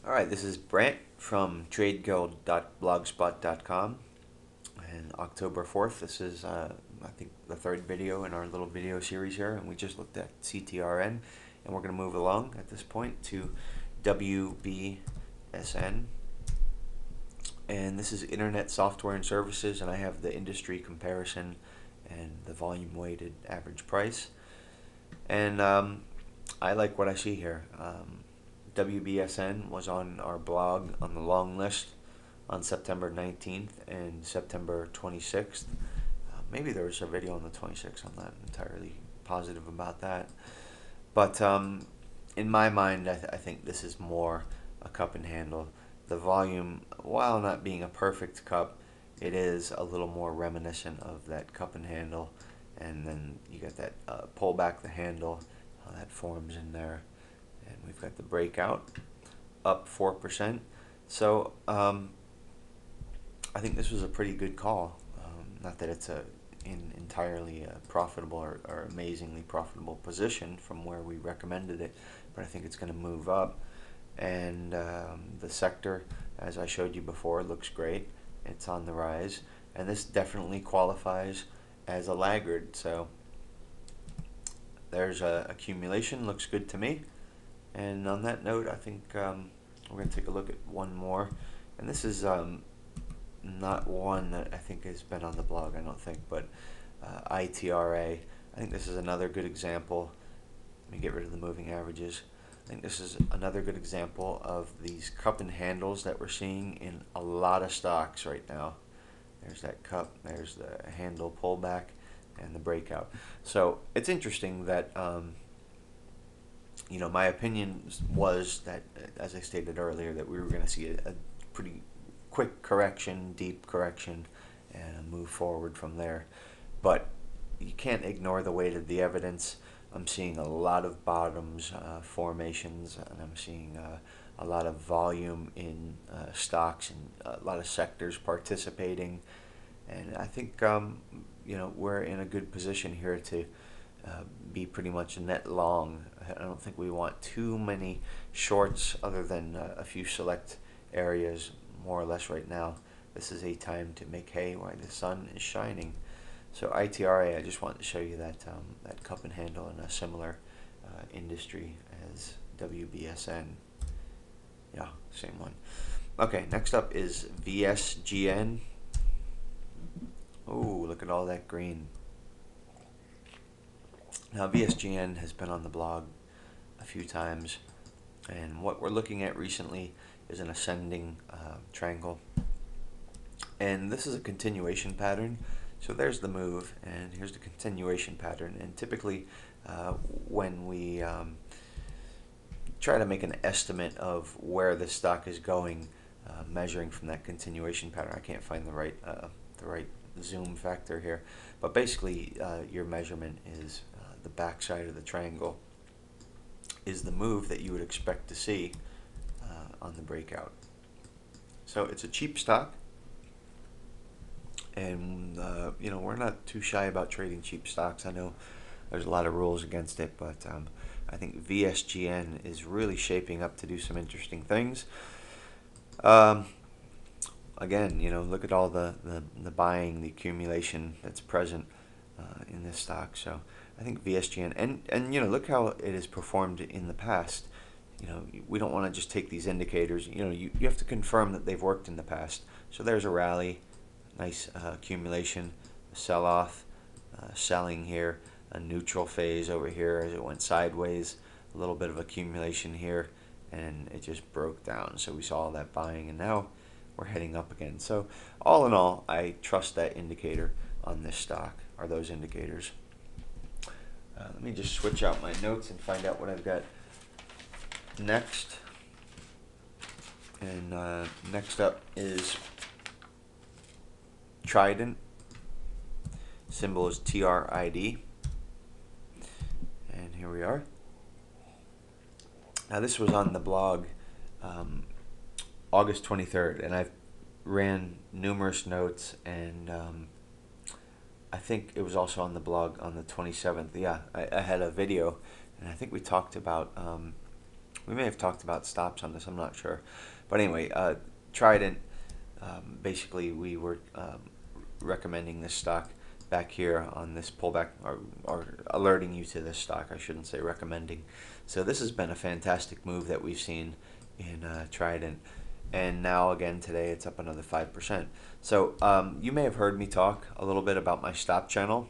Alright, this is Brant from tradeguild.blogspot.com, and October 4th, this is I think the third video in our little video series here, and we just looked at CTRN, and we're going to move along at this point to WBSN, and this is Internet Software and Services, and I have the industry comparison and the volume weighted average price, and I like what I see here. WBSN was on our blog on the long list on September 19th and September 26th. Maybe there was a video on the 26th. I'm not entirely positive about that. But in my mind, I think this is more a cup and handle. The volume, while not being a perfect cup, it is a little more reminiscent of that cup and handle. And then you get that pull back the handle, that forms in there. And we've got the breakout up 4%. So I think this was a pretty good call. Not that it's entirely profitable or amazingly profitable position from where we recommended it, but I think it's going to move up. And the sector, as I showed you before, looks great. It's on the rise, and this definitely qualifies as a laggard. So there's accumulation, looks good to me. And on that note, I think we're going to take a look at one more. And this is not one that I think has been on the blog, I don't think, but ITRA. I think this is another good example. Let me get rid of the moving averages. I think this is another good example of these cup and handles that we're seeing in a lot of stocks right now. There's that cup, there's the handle pullback, and the breakout. So it's interesting that you know, my opinion was that, as I stated earlier, that we were going to see a pretty quick correction, deep correction, and move forward from there. But you can't ignore the weight of the evidence. I'm seeing a lot of bottoms formations, and I'm seeing a lot of volume in stocks and a lot of sectors participating. And I think you know, we're in a good position here to be pretty much net long. I don't think we want too many shorts other than a few select areas, more or less right now. This is a time to make hay while the sun is shining. So ITRA, I just wanted to show you that that cup and handle in a similar industry as WBSN. Yeah, same one. Okay, next up is VSGN. Oh, look at all that green. Now, VSGN has been on the blog a few times, and what we're looking at recently is an ascending triangle, and this is a continuation pattern. So there's the move, and here's the continuation pattern. And typically when we try to make an estimate of where the stock is going, measuring from that continuation pattern, I can't find the right zoom factor here, but basically your measurement is the backside of the triangle is the move that you would expect to see on the breakout. So it's a cheap stock, and you know, we're not too shy about trading cheap stocks. I know there's a lot of rules against it, but I think VSGN is really shaping up to do some interesting things. Again, you know, look at all the buying, the accumulation that's present in this stock. So I think VSGN, and you know, look how it has performed in the past. You know, we don't want to just take these indicators. You know, you have to confirm that they've worked in the past. So there's a rally, nice accumulation, a sell-off, selling here, a neutral phase over here as it went sideways, a little bit of accumulation here, and it just broke down. So we saw all that buying, and now we're heading up again. So all in all, I trust that indicator on this stock, or those indicators. Let me just switch out my notes and find out what I've got next. And next up is Trident. Symbol is TRID. And here we are. Now this was on the blog August 23rd, and I've ran numerous notes, and I think it was also on the blog on the 27th. Yeah, I had a video, and I think we talked about We may have talked about stops on this, I'm not sure. But anyway, Trident, basically we were recommending this stock back here on this pullback, or alerting you to this stock, I shouldn't say recommending. So this has been a fantastic move that we've seen in Trident, and now again today it's up another 5%. So you may have heard me talk a little bit about my stop channel.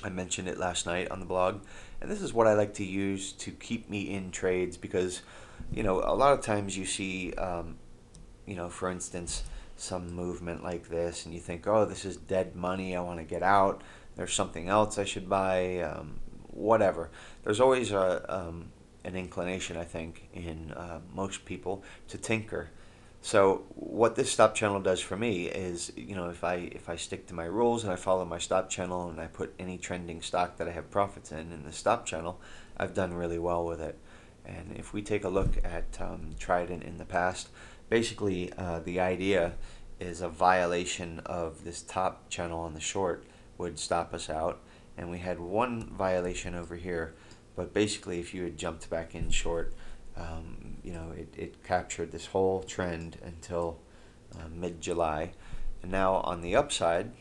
I mentioned it last night on the blog, and this is what I like to use to keep me in trades, because a lot of times you see for instance, some movement like this, and you think, oh, this is dead money, I want to get out, there's something else I should buy, whatever. There's always an inclination, I think, in most people to tinker. So what this stop channel does for me is, if I stick to my rules and I follow my stop channel and I put any trending stock that I have profits in the stop channel, I've done really well with it. And if we take a look at Trident in the past, basically the idea is a violation of this top channel on the short would stop us out, and we had one violation over here, but basically if you had jumped back in short, it captured this whole trend until mid-July. And now on the upside,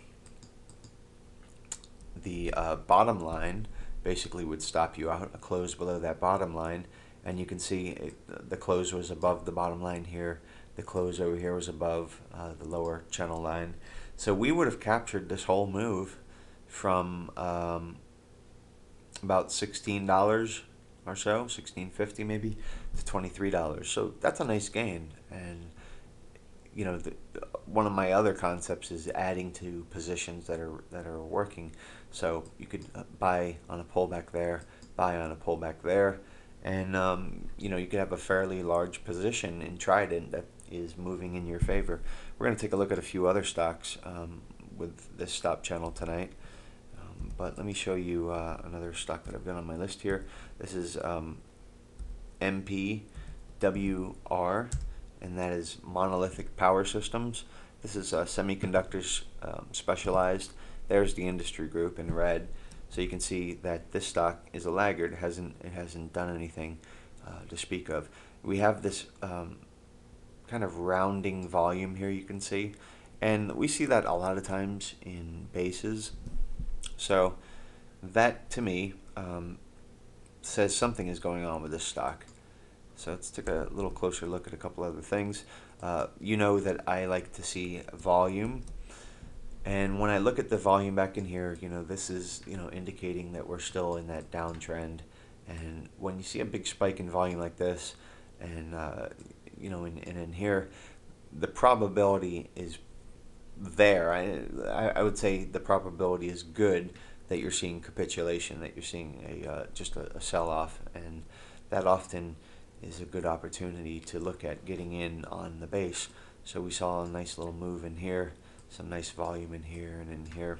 the bottom line basically would stop you out, a close below that bottom line, and you can see the close was above the bottom line here. The close over here was above the lower channel line. So we would have captured this whole move from about $16 or so, $16.50 maybe, to $23. So that's a nice gain. And one of my other concepts is adding to positions that are working. So you could buy on a pullback there, buy on a pullback there, and you could have a fairly large position in Trident that is moving in your favor. We're going to take a look at a few other stocks with this stop channel tonight. But let me show you another stock that I've got on my list here. This is MPWR, and that is Monolithic Power Systems. This is semiconductors specialized. There's the industry group in red. So you can see that this stock is a laggard. It hasn't done anything to speak of. We have this kind of rounding volume here, you can see, and we see that a lot of times in bases. So that to me says something is going on with this stock. So let's take a little closer look at a couple other things. You know that I like to see volume, and when I look at the volume back in here, this is indicating that we're still in that downtrend. And when you see a big spike in volume like this, and in here, the probability is there. I would say the probability is good that you're seeing capitulation, that you're seeing just a sell-off, and that often is a good opportunity to look at getting in on the base. So we saw a nice little move in here, some nice volume in here and in here,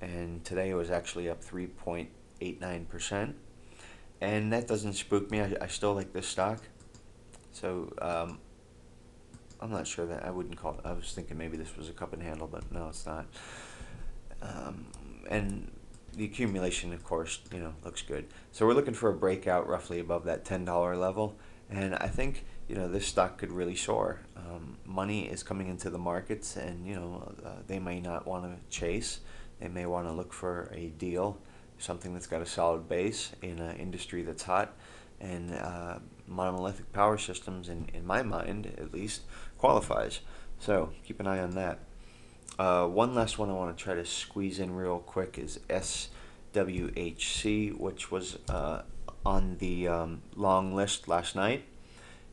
and today it was actually up 3.89%, and that doesn't spook me. I still like this stock. So I'm not sure that I wouldn't call it. I was thinking maybe this was a cup and handle, but no, it's not. And the accumulation, of course, looks good. So we're looking for a breakout roughly above that $10 level, and I think this stock could really soar. Money is coming into the markets, and they may not want to chase. They may want to look for a deal, something that's got a solid base in an industry that's hot, and Monolithic Power Systems, in my mind at least, qualifies. So keep an eye on that. One last one I want to try to squeeze in real quick is SWHC, which was on the long list last night,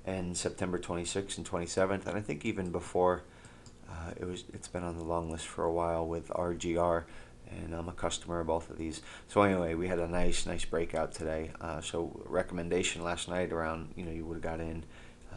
and September 26th and 27th, and I think even before it's been on the long list for a while with RGR, and I'm a customer of both of these. So anyway, we had a nice breakout today. So recommendation last night around, you would have got in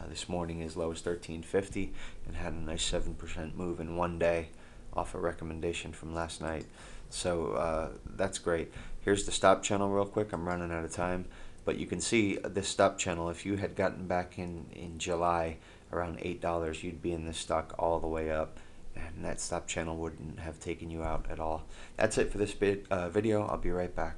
this morning as low as 13.50 and had a nice 7% move in one day off a recommendation from last night. So that's great. Here's the stop channel real quick. I'm running out of time, but you can see this stop channel. If you had gotten back in July around $8, you'd be in this stock all the way up, and that stop channel wouldn't have taken you out at all. That's it for this video. I'll be right back.